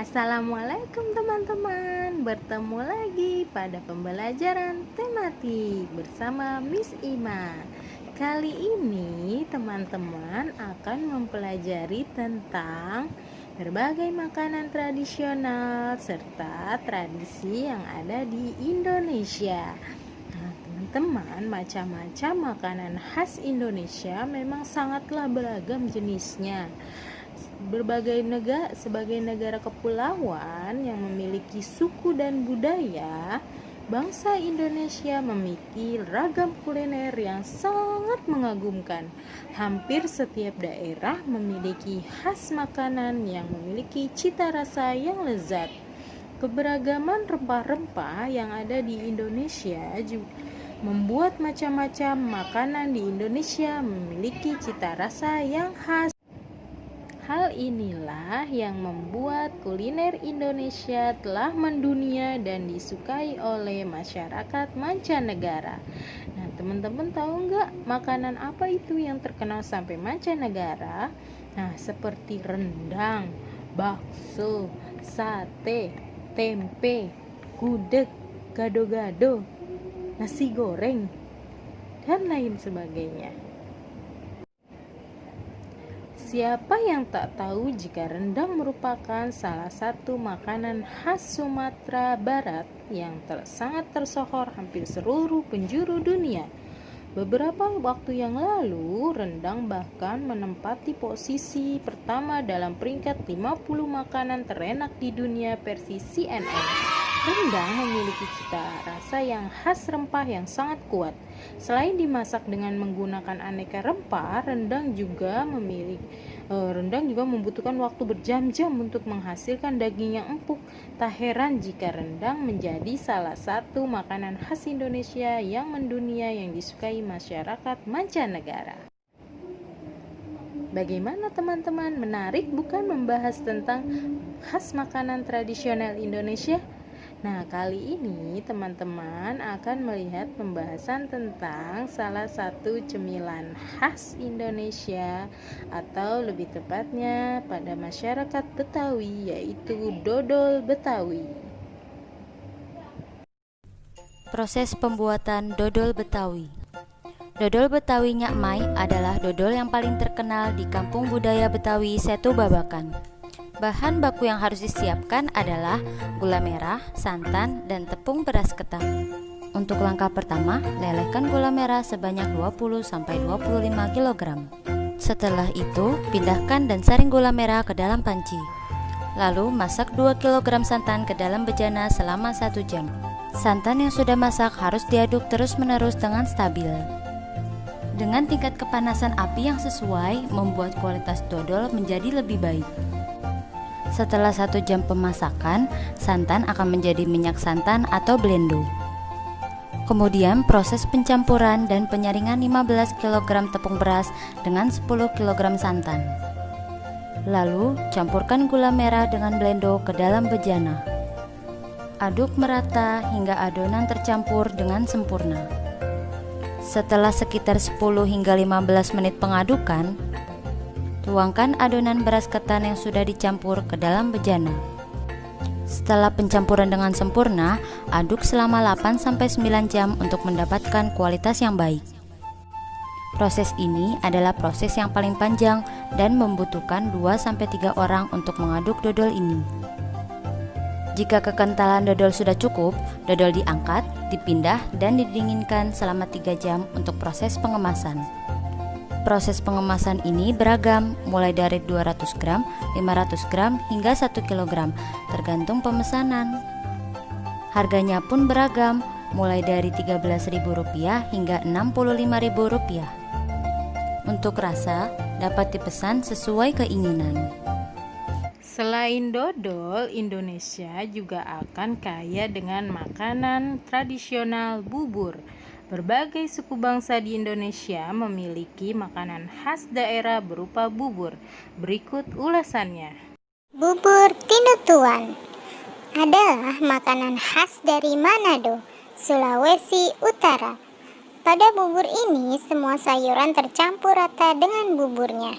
Assalamualaikum teman-teman. Bertemu lagi pada pembelajaran tematik bersama Miss Ima. Kali ini teman-teman akan mempelajari tentang berbagai makanan tradisional serta tradisi yang ada di Indonesia. Nah, teman-teman, macam-macam makanan khas Indonesia memang sangatlah beragam jenisnya. Sebagai negara kepulauan yang memiliki suku dan budaya, bangsa Indonesia memiliki ragam kuliner yang sangat mengagumkan. Hampir setiap daerah memiliki khas makanan yang memiliki cita rasa yang lezat. Keberagaman rempah-rempah yang ada di Indonesia juga membuat macam-macam makanan di Indonesia memiliki cita rasa yang khas. Hal inilah yang membuat kuliner Indonesia telah mendunia dan disukai oleh masyarakat mancanegara. Nah, teman-teman tahu nggak makanan apa itu yang terkenal sampai mancanegara? Nah, seperti rendang, bakso, sate, tempe, gudeg, gado-gado, nasi goreng, dan lain sebagainya. Siapa yang tak tahu jika rendang merupakan salah satu makanan khas Sumatera Barat yang sangat tersohor hampir seluruh penjuru dunia. Beberapa waktu yang lalu, rendang bahkan menempati posisi pertama dalam peringkat 50 makanan terenak di dunia versi CNN. Rendang memiliki cita rasa yang khas rempah yang sangat kuat. Selain dimasak dengan menggunakan aneka rempah, rendang juga membutuhkan waktu berjam-jam untuk menghasilkan daging yang empuk. Tak heran jika rendang menjadi salah satu makanan khas Indonesia yang mendunia yang disukai masyarakat mancanegara. Bagaimana teman-teman? Menarik bukan membahas tentang khas makanan tradisional Indonesia? Nah, kali ini teman-teman akan melihat pembahasan tentang salah satu cemilan khas Indonesia atau lebih tepatnya pada masyarakat Betawi, yaitu dodol Betawi. Proses pembuatan dodol Betawi. Dodol Betawi Nyak Mai adalah dodol yang paling terkenal di Kampung Budaya Betawi Setu Babakan. Bahan baku yang harus disiapkan adalah gula merah, santan, dan tepung beras ketan. Untuk langkah pertama, lelehkan gula merah sebanyak 20-25 kg. Setelah itu, pindahkan dan saring gula merah ke dalam panci. Lalu, masak 2 kg santan ke dalam bejana selama 1 jam. Santan yang sudah masak harus diaduk terus-menerus dengan stabil. Dengan tingkat kepanasan api yang sesuai, membuat kualitas dodol menjadi lebih baik. Setelah 1 jam pemasakan, santan akan menjadi minyak santan atau blendo. Kemudian proses pencampuran dan penyaringan 15 kg tepung beras dengan 10 kg santan. Lalu campurkan gula merah dengan blendo ke dalam bejana. Aduk merata hingga adonan tercampur dengan sempurna. Setelah sekitar 10 hingga 15 menit pengadukan, tuangkan adonan beras ketan yang sudah dicampur ke dalam bejana. Setelah pencampuran dengan sempurna, aduk selama 8-9 jam untuk mendapatkan kualitas yang baik. Proses ini adalah proses yang paling panjang dan membutuhkan 2-3 orang untuk mengaduk dodol ini. Jika kekentalan dodol sudah cukup, dodol diangkat, dipindah, dan didinginkan selama 3 jam untuk proses pengemasan. Proses pengemasan ini beragam, mulai dari 200 gram, 500 gram, hingga 1 kg, tergantung pemesanan. Harganya pun beragam, mulai dari Rp13.000 hingga Rp65.000. Untuk rasa, dapat dipesan sesuai keinginan. Selain dodol, Indonesia juga akan kaya dengan makanan tradisional bubur. Berbagai suku bangsa di Indonesia memiliki makanan khas daerah berupa bubur. Berikut ulasannya. Bubur Tinutuan adalah makanan khas dari Manado, Sulawesi Utara. Pada bubur ini, semua sayuran tercampur rata dengan buburnya.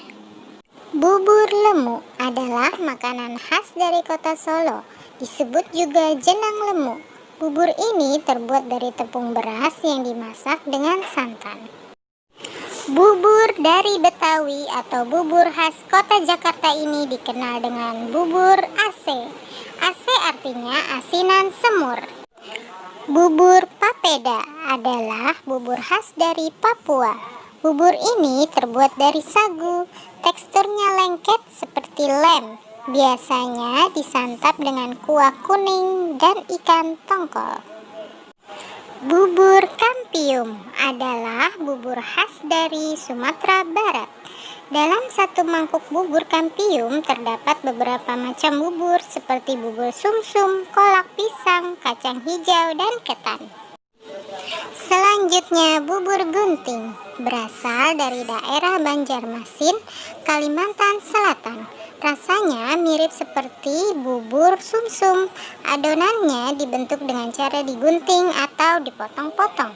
Bubur lemu adalah makanan khas dari kota Solo, disebut juga jenang lemu. Bubur ini terbuat dari tepung beras yang dimasak dengan santan. Bubur dari Betawi atau bubur khas kota Jakarta ini dikenal dengan bubur AC. AC artinya asinan semur. Bubur papeda adalah bubur khas dari Papua. Bubur ini terbuat dari sagu. Teksturnya lengket seperti lem. Biasanya disantap dengan kuah kuning dan ikan tongkol. Bubur kampium adalah bubur khas dari Sumatera Barat. Dalam satu mangkuk bubur kampium terdapat beberapa macam bubur seperti bubur sumsum, kolak pisang, kacang hijau, dan ketan. Selanjutnya bubur gunting berasal dari daerah Banjarmasin, Kalimantan Selatan. Rasanya mirip seperti bubur sumsum. Adonannya dibentuk dengan cara digunting atau dipotong-potong.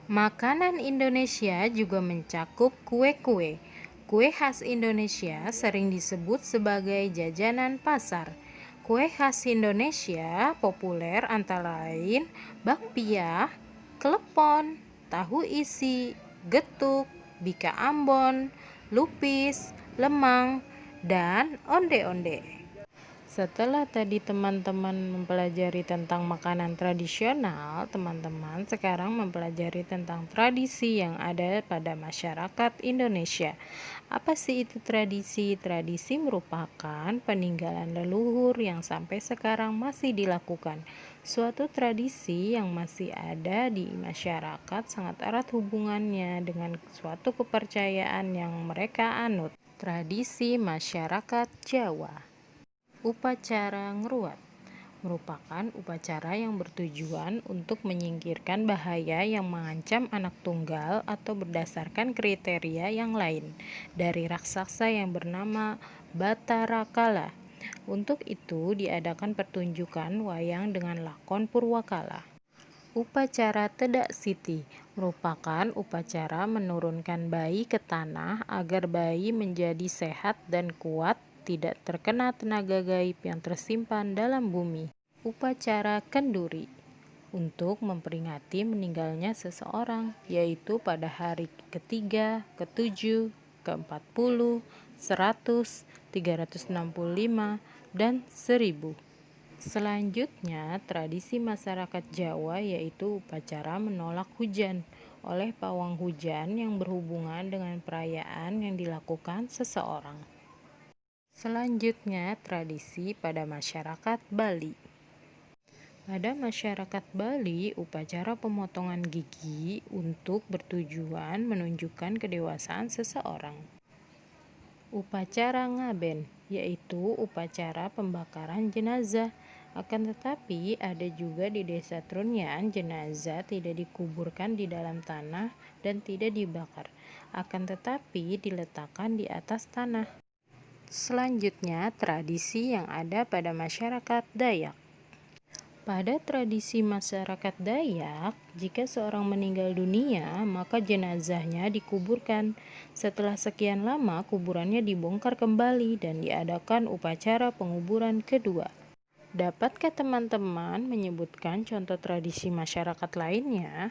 Makanan Indonesia juga mencakup kue-kue. Kue khas Indonesia sering disebut sebagai jajanan pasar. Kue khas Indonesia populer antara lain bakpia, klepon, tahu isi, getuk, bika ambon, lupis, lemang, dan onde-onde. Setelah tadi teman-teman mempelajari tentang makanan tradisional, teman-teman sekarang mempelajari tentang tradisi yang ada pada masyarakat Indonesia. Apa sih itu tradisi? Tradisi merupakan peninggalan leluhur yang sampai sekarang masih dilakukan. Suatu tradisi yang masih ada di masyarakat sangat erat hubungannya dengan suatu kepercayaan yang mereka anut. Tradisi masyarakat Jawa. Upacara ngruat merupakan upacara yang bertujuan untuk menyingkirkan bahaya yang mengancam anak tunggal atau berdasarkan kriteria yang lain dari raksasa yang bernama Batarakala. Untuk itu diadakan pertunjukan wayang dengan lakon Purwakala. Upacara Tedak Siti merupakan upacara menurunkan bayi ke tanah agar bayi menjadi sehat dan kuat, tidak terkena tenaga gaib yang tersimpan dalam bumi. Upacara Kenduri untuk memperingati meninggalnya seseorang, yaitu pada hari ketiga, ke-7, ke-40, 100, 365, dan 1000. Selanjutnya, tradisi masyarakat Jawa yaitu upacara menolak hujan oleh pawang hujan yang berhubungan dengan perayaan yang dilakukan seseorang. Selanjutnya, tradisi pada masyarakat Bali. Pada masyarakat Bali, upacara pemotongan gigi untuk bertujuan menunjukkan kedewasaan seseorang. Upacara Ngaben yaitu upacara pembakaran jenazah. Akan tetapi ada juga di desa Trunyan jenazah tidak dikuburkan di dalam tanah dan tidak dibakar, akan tetapi diletakkan di atas tanah. Selanjutnya, tradisi yang ada pada masyarakat Dayak. Pada tradisi masyarakat Dayak, jika seorang meninggal dunia, maka jenazahnya dikuburkan. Setelah sekian lama, kuburannya dibongkar kembali dan diadakan upacara penguburan kedua. Dapatkah teman-teman menyebutkan contoh tradisi masyarakat lainnya?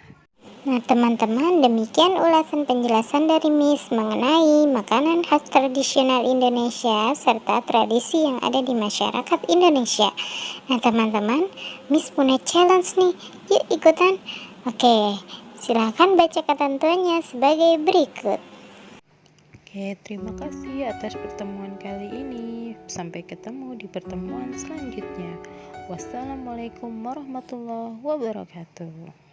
Nah teman-teman, demikian ulasan penjelasan dari Miss mengenai makanan khas tradisional Indonesia serta tradisi yang ada di masyarakat Indonesia. Nah teman-teman, Miss punya challenge nih, yuk ikutan. Oke, silahkan baca ketentuannya sebagai berikut. Oke, terima kasih atas pertemuan kali ini. Sampai ketemu di pertemuan selanjutnya. Wassalamualaikum warahmatullahi wabarakatuh.